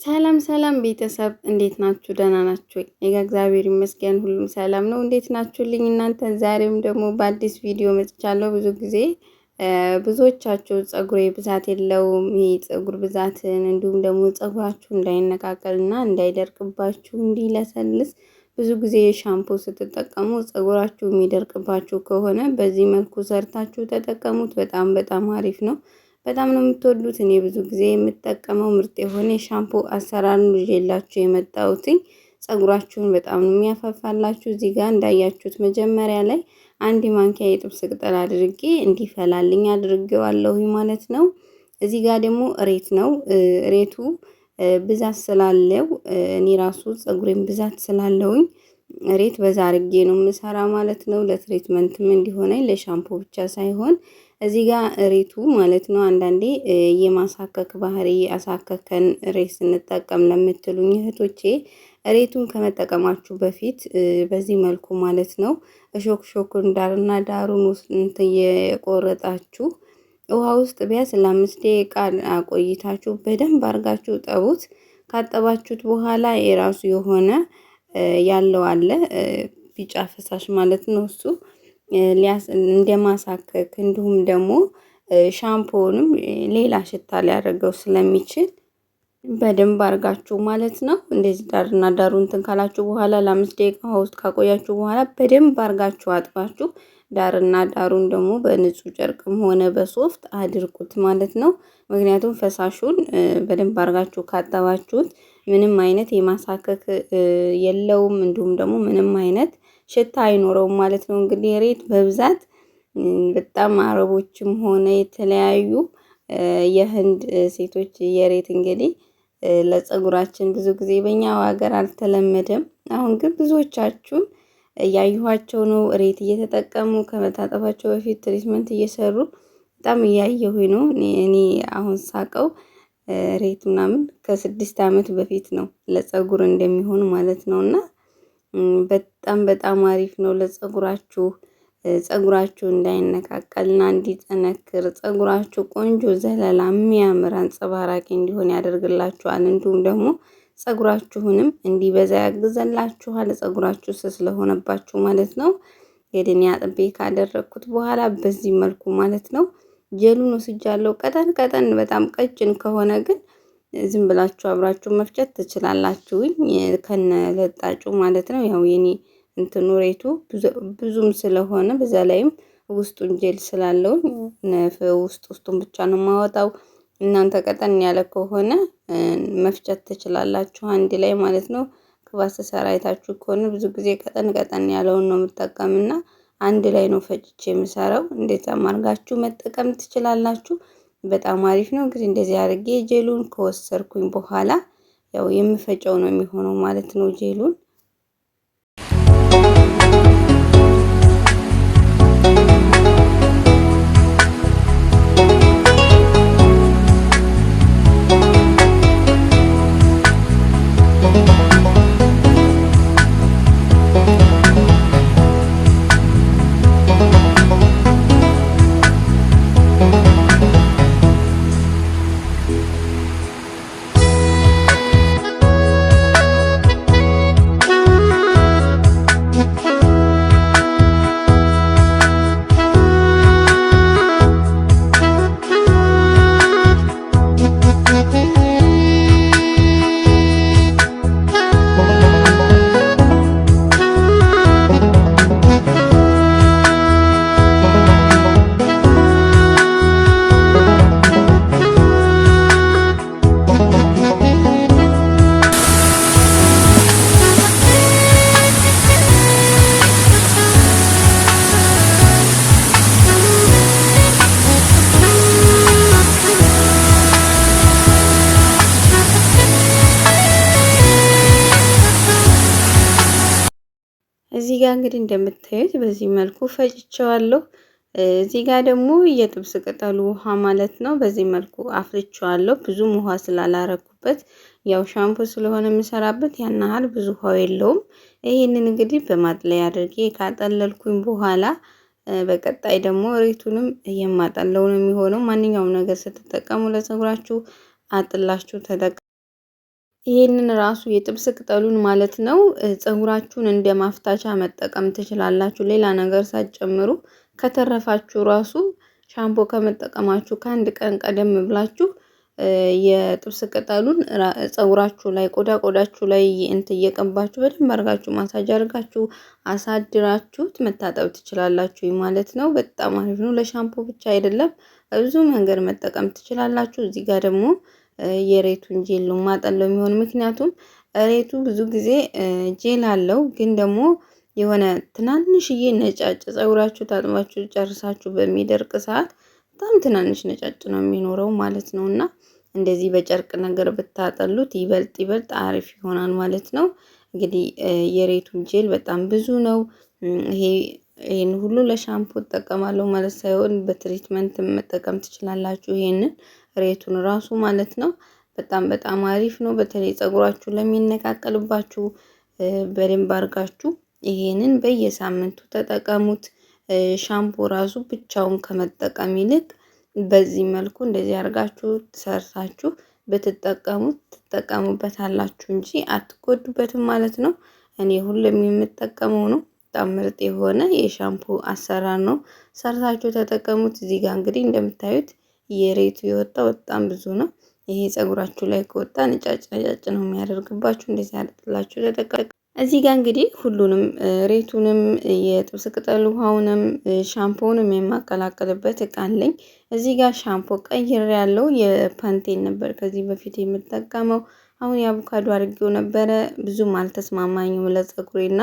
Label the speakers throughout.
Speaker 1: ሰላም ሰላም ቤተሰብ እንዴት ናችሁ? ደህና ናችሁ? እኔ ጋር እግዚአብሔር ይመስገን ሁሉም ሰላም ነው። እንዴት ናችሁልኝ እናንተ? ዛሬም ደግሞ በአዲስ ቪዲዮ መጥቻለሁ። ብዙ ጊዜ ብዙዎቻችሁ ፀጉሬ ብዛት የለውም፣ ይሄ ፀጉር ብዛትን እንዲሁም ደግሞ ፀጉራችሁ እንዳይነቃቀልና እንዳይደርቅባችሁ እንዲለሰልስ ብዙ ጊዜ ሻምፖ ስትጠቀሙ ፀጉራችሁ የሚደርቅባችሁ ከሆነ በዚህ መልኩ ሰርታችሁ ተጠቀሙት። በጣም በጣም አሪፍ ነው። በጣም ነው የምትወዱት። እኔ ብዙ ጊዜ የምጠቀመው ምርጥ የሆነ የሻምፖ አሰራር ነው ይዤላችሁ የመጣሁትኝ። ፀጉራችሁን በጣም ነው የሚያፋፋላችሁ። እዚህ ጋር እንዳያችሁት መጀመሪያ ላይ አንድ ማንኪያ የጥብስ ቅጠል አድርጌ እንዲፈላልኝ አድርጌዋለሁ ማለት ነው። እዚህ ጋር ደግሞ እሬት ነው። እሬቱ ብዛት ስላለው እኔ ራሱ ፀጉሬን ብዛት ስላለውኝ እሬት በዛ አድርጌ ነው የምሰራ ማለት ነው። ለትሪትመንትም እንዲሆነኝ ለሻምፖ ብቻ ሳይሆን እዚህ ጋር እሬቱ ማለት ነው። አንዳንዴ የማሳከክ ባህሪ አሳከከን እሬት ስንጠቀም ለምትሉኝ እህቶቼ እሬቱን ከመጠቀማችሁ በፊት በዚህ መልኩ ማለት ነው እሾክ ዳርና ዳሩን ውስጥ የቆረጣችሁ ውሃ ውስጥ ቢያንስ ለ5 ደቂቃ አቆይታችሁ በደንብ አድርጋችሁ ጠቡት። ካጠባችሁት በኋላ የራሱ የሆነ ያለው አለ ቢጫ ፈሳሽ ማለት ነው። እሱ እንደማሳከክ እንዲሁም ደግሞ ሻምፖንም ሌላ ሽታ ሊያደርገው ስለሚችል በደንብ አድርጋችሁ ማለት ነው እንደዚህ ዳርና ዳሩ እንትን ካላችሁ በኋላ ለ5 ደቂቃ ውስጥ ካቆያችሁ በኋላ በደንብ አድርጋችሁ አጥባችሁ ዳርና ዳሩን ደግሞ በንጹህ ጨርቅም ሆነ በሶፍት አድርቁት ማለት ነው። ምክንያቱም ፈሳሹን በደንብ አድርጋችሁ ካጠባችሁት ምንም አይነት የማሳከክ የለውም፣ እንዲሁም ደግሞ ምንም አይነት ሽታ አይኖረውም ማለት ነው። እንግዲህ እሬት በብዛት በጣም አረቦችም ሆነ የተለያዩ የህንድ ሴቶች የሬት እንግዲህ ለፀጉራችን ብዙ ጊዜ በእኛ ሀገር አልተለመደም። አሁን ግን ብዙዎቻችሁን እያየኋቸው ነው እሬት እየተጠቀሙ ከመታጠባቸው በፊት ትሪትመንት እየሰሩ በጣም እያየሁ ነው። እኔ አሁን ሳቀው እሬት ምናምን ከ6 ዓመት በፊት ነው ለፀጉር እንደሚሆን ማለት ነውና በጣም በጣም አሪፍ ነው ለፀጉራችሁ። ፀጉራችሁ እንዳይነቃቀልና እንዲጠነክር ፀጉራችሁ ቆንጆ ዘለላ የሚያምር አንጸባራቂ እንዲሆን ያደርግላችኋል። እንዲሁም ደግሞ ፀጉራችሁንም እንዲበዛ ያግዘላችኋል። ፀጉራችሁ ስስ ስለሆነባችሁ ማለት ነው። ሄድን አጥቤ ካደረኩት በኋላ በዚህ መልኩ ማለት ነው ጀሉን ወስጃለሁ። ቀጠን ቀጠን በጣም ቀጭን ከሆነ ግን ዝም ብላችሁ አብራችሁ መፍጨት ትችላላችሁኝ ከነ ለጣጩ ማለት ነው። ያው የኔ እንትኑ ሬቱ ብዙም ስለሆነ በዛ ላይም ውስጡን ጀል ስላለው ውስጡን ብቻ ነው የማወጣው። እናንተ ቀጠን ያለ ከሆነ መፍጨት ትችላላችሁ አንድ ላይ ማለት ነው። ክባስ ሰራ አይታችሁ ከሆነ ብዙ ጊዜ ቀጠን ቀጠን ያለውን ነው የምጠቀምና አንድ ላይ ነው ፈጭቼ የምሰራው። እንዴት አማርጋችሁ መጠቀም ትችላላችሁ። በጣም አሪፍ ነው። እንግዲህ እንደዚህ አድርጌ ጄሉን ከወሰርኩኝ በኋላ ያው የምፈጨው ነው የሚሆነው ማለት ነው ጄሉን። እዚህ ጋር እንግዲህ እንደምታዩት በዚህ መልኩ ፈጭቸዋለሁ። እዚህ ጋር ደግሞ የጥብስ ቅጠሉ ውሃ ማለት ነው በዚህ መልኩ አፍልቼዋለሁ። ብዙም ውሃ ስላላረኩበት ያው ሻምፖ ስለሆነ የምሰራበት ያን ያህል ብዙ ውሃ የለውም። ይሄንን እንግዲህ በማጥለያ አድርጌ ካጠለልኩኝ በኋላ በቀጣይ ደግሞ እሬቱንም የማጠለው ነው የሚሆነው። ማንኛውም ነገር ስትጠቀሙ ለፀጉራችሁ አጥላችሁ ተጠቀሙ። ይሄንን ራሱ የጥብስ ቅጠሉን ማለት ነው ፀጉራችሁን እንደ ማፍታቻ መጠቀም ትችላላችሁ። ሌላ ነገር ሳትጨምሩ ከተረፋችሁ ራሱ ሻምፖ ከመጠቀማችሁ ከአንድ ቀን ቀደም ብላችሁ የጥብስ ቅጠሉን ፀጉራችሁ ላይ ቆዳችሁ ላይ እየቀባችሁ በደንብ አድርጋችሁ ማሳጅ አድርጋችሁ አሳድራችሁት መታጠብ ትችላላችሁ ማለት ነው። በጣም አሪፍ ነው። ለሻምፖ ብቻ አይደለም በብዙ መንገድ መጠቀም ትችላላችሁ። እዚህ ጋር ደግሞ የሬቱን ጄል ነው ማጠለው የሚሆን ምክንያቱም ሬቱ ብዙ ጊዜ ጄል አለው ግን ደግሞ የሆነ ትናንሽዬ ነጫጭ ፀጉራችሁ ታጥባችሁ ጨርሳችሁ በሚደርቅ ሰዓት በጣም ትናንሽ ነጫጭ ነው የሚኖረው ማለት ነው። እና እንደዚህ በጨርቅ ነገር ብታጠሉት ይበልጥ አሪፍ ይሆናል ማለት ነው። እንግዲህ የሬቱን ጄል በጣም ብዙ ነው። ይሄን ሁሉ ለሻምፖ እጠቀማለሁ ማለት ሳይሆን በትሪትመንት መጠቀም ትችላላችሁ። ይሄንን ሬቱን ራሱ ማለት ነው። በጣም አሪፍ ነው። በተለይ ፀጉራችሁ ለሚነቃቀልባችሁ በደንብ አድርጋችሁ ይሄንን በየሳምንቱ ተጠቀሙት። ሻምፖ ራሱ ብቻውን ከመጠቀም ይልቅ በዚህ መልኩ እንደዚህ አድርጋችሁ ሰርታችሁ ብትጠቀሙት ትጠቀሙበታላችሁ እንጂ አትጎዱበትም ማለት ነው። እኔ ሁሌም የምጠቀመው ነው። በጣም ምርጥ የሆነ የሻምፖ አሰራር ነው። ሰርታችሁ ተጠቀሙት። እዚህ ጋር እንግዲህ እንደምታዩት የሬቱ የወጣው በጣም ብዙ ነው። ይሄ ፀጉራችሁ ላይ ከወጣ ነጫጭ ነው የሚያደርግባችሁ። እንደዚህ አድርጋችሁ ተጠቀሙ። እዚህ ጋር እንግዲህ ሁሉንም ሬቱንም የጥብስ ቅጠል ውሃውንም ሻምፖውንም የማቀላቀልበት እቃ አለኝ። እዚህ ጋር ሻምፖ ቀይር ያለው የፓንቴን ነበር ከዚህ በፊት የምጠቀመው። አሁን የአቮካዶ አድርጌው ነበረ ብዙም አልተስማማኝም ለፀጉሬና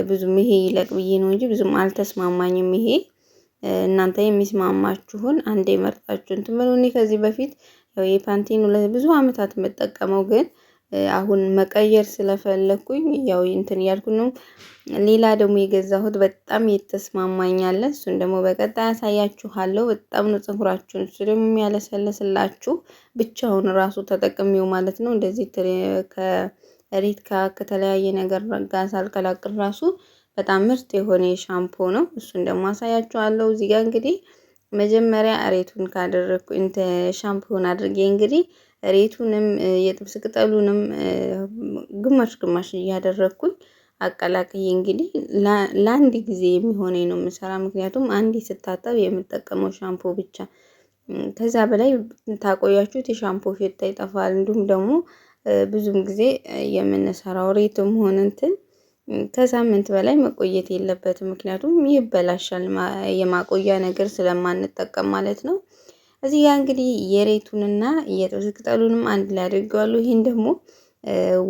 Speaker 1: ብዙም ይሄ ይለቅ ብዬ ነው እንጂ ብዙም አልተስማማኝም። ይሄ እናንተ የሚስማማችሁን አንዴ መርጣችሁ እንትን በሉ። እኔ ከዚህ በፊት ያው የፓንቴን ለብዙ አመታት የምጠቀመው ግን አሁን መቀየር ስለፈለኩኝ ያው እንትን እያልኩ ነው። ሌላ ደግሞ የገዛሁት በጣም የተስማማኛል። እሱን ደግሞ በቀጣይ ያሳያችኋለሁ። በጣም ነው ፀጉራችሁን ስለሚያለሰልስላችሁ ብቻውን ራሱ ተጠቅሜው ማለት ነው። እንደዚህ ከሬት ከተለያየ ነገር ጋር ሳልቀላቅል ራሱ በጣም ምርጥ የሆነ ሻምፖ ነው። እሱን ደግሞ አሳያችኋለሁ። እዚህ ጋር እንግዲህ መጀመሪያ ሬቱን ካደረኩ ሻምፖን አድርጌ እንግዲህ ሬቱንም የጥብስ ቅጠሉንም ግማሽ እያደረኩኝ አቀላቅዬ እንግዲህ ለአንድ ጊዜ የሚሆነኝ ነው የምሰራ። ምክንያቱም አንዴ ስታጠብ የምጠቀመው ሻምፖ ብቻ ከዛ በላይ ታቆያችሁት የሻምፖ ሽታ ይጠፋል። እንዲሁም ደግሞ ብዙም ጊዜ የምንሰራው ሬትም ሆነ እንትን ከሳምንት በላይ መቆየት የለበትም። ምክንያቱም ይበላሻል የማቆያ ነገር ስለማንጠቀም ማለት ነው። እዚህ ጋር እንግዲህ የሬቱንና የጥብስ ቅጠሉንም አንድ ላይ አድርገዋለሁ። ይሄን ደግሞ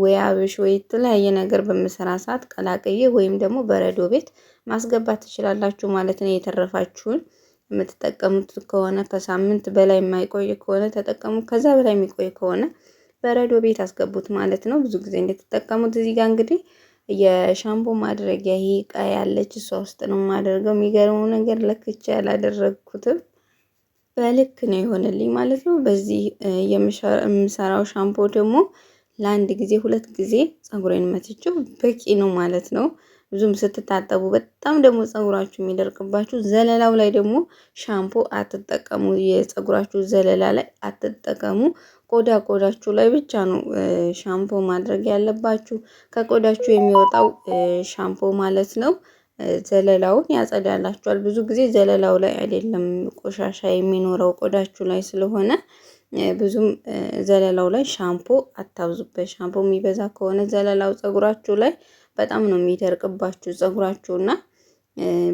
Speaker 1: ወይ አብሽ ወይ የተለያየ ነገር በምሰራ ሰዓት ቀላቅዬ ወይም ደግሞ በረዶ ቤት ማስገባት ትችላላችሁ ማለት ነው። የተረፋችሁን የምትጠቀሙት ከሆነ ከሳምንት በላይ የማይቆይ ከሆነ ተጠቀሙ። ከዛ በላይ የሚቆይ ከሆነ በረዶ ቤት አስገቡት ማለት ነው። ብዙ ጊዜ እንደተጠቀሙት። እዚህ ጋር እንግዲህ የሻምፖ ማድረጊያ ይሄ እቃ ያለች እሷ ውስጥ ነው የማደርገው። የሚገርመው ነገር ለክቼ ያላደረግኩትም በልክ ነው የሆነልኝ ማለት ነው። በዚህ የምሰራው ሻምፖ ደግሞ ለአንድ ጊዜ 2 ጊዜ ፀጉሬን መትቼው በቂ ነው ማለት ነው። ብዙም ስትታጠቡ በጣም ደግሞ ፀጉራችሁ የሚደርቅባችሁ ዘለላው ላይ ደግሞ ሻምፖ አትጠቀሙ። የፀጉራችሁ ዘለላ ላይ አትጠቀሙ። ቆዳችሁ ላይ ብቻ ነው ሻምፖ ማድረግ ያለባችሁ። ከቆዳችሁ የሚወጣው ሻምፖ ማለት ነው ዘለላውን ያጸዳላችኋል። ብዙ ጊዜ ዘለላው ላይ አይደለም ቆሻሻ የሚኖረው ቆዳችሁ ላይ ስለሆነ ብዙም ዘለላው ላይ ሻምፖ አታብዙበት። ሻምፖ የሚበዛ ከሆነ ዘለላው ፀጉራችሁ ላይ በጣም ነው የሚደርቅባችሁ ፀጉራችሁና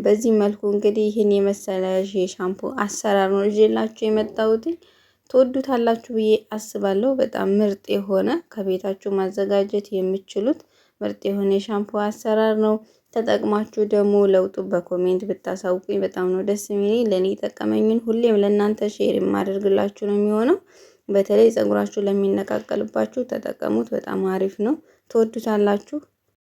Speaker 1: በዚህ መልኩ እንግዲህ ይህን የመሰለ የሻምፖ አሰራር ነው ይዤላችሁ የመጣሁት። ትወዱታላችሁ ብዬ አስባለሁ። በጣም ምርጥ የሆነ ከቤታችሁ ማዘጋጀት የምትችሉት ምርጥ የሆነ የሻምፖ አሰራር ነው። ተጠቅማችሁ ደግሞ ለውጡ በኮሜንት ብታሳውቁኝ በጣም ነው ደስ የሚለኝ። ለኔ ጠቀመኝን ሁሌም ለእናንተ ሼር የማደርግላችሁ ነው የሚሆነው። በተለይ ፀጉራችሁ ለሚነቃቀልባችሁ ተጠቀሙት። በጣም አሪፍ ነው። ትወዱታላችሁ።